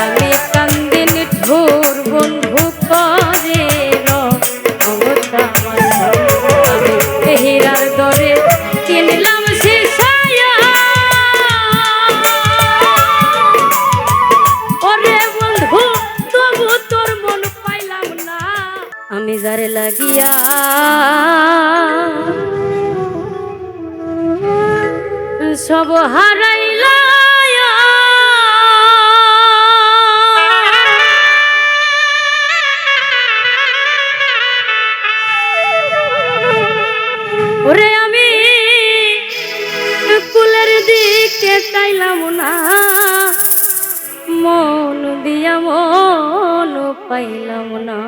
আমি কান্দি নিঠুর বন্ধু করে রঙটা আমি হীরার দরে কিনলাম শিশায়া ওরে বন্ধু তবু তোর মন পাইলাম না আমি যারে লাগিয়া সব হারাইলা ওরে আমি কুলের দিকে চাইলাম না মন দিয়া মন পাইলাম না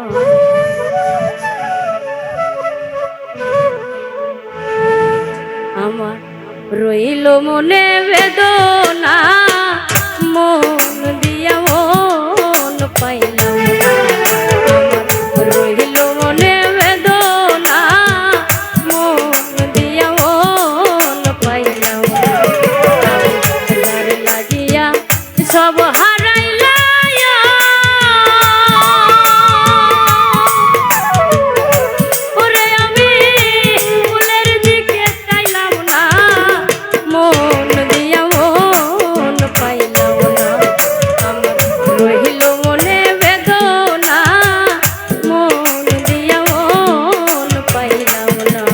আমার রইল মনে বেদনা মন দিয়া মন পাইলাম না আমার রইল মনে বেদনা মন দিয়া মন পাইলাম না লাগিয়া সব হারাইলা ওরে আমি ফুলের দিকে চাইলাম না মন দিয়া মন পাইলাম না আমার রহিল মনে বেদনা মন দিয়া মন পাইলাম না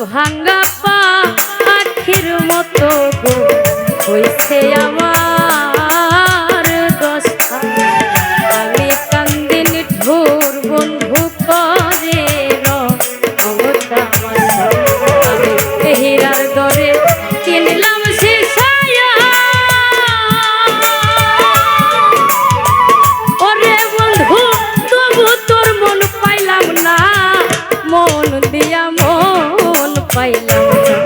ভাঙ্গা পা আখির মতো গো হইছে আমার দশা আমি কান্দিন ঢোর বন্ধু করে মমতা মাথা আমি হীরার দরে কিনলাম শিশায়া ওরে বন্ধু তবু তোর মন পাইলাম না মন দিয়া মন পাইলাম না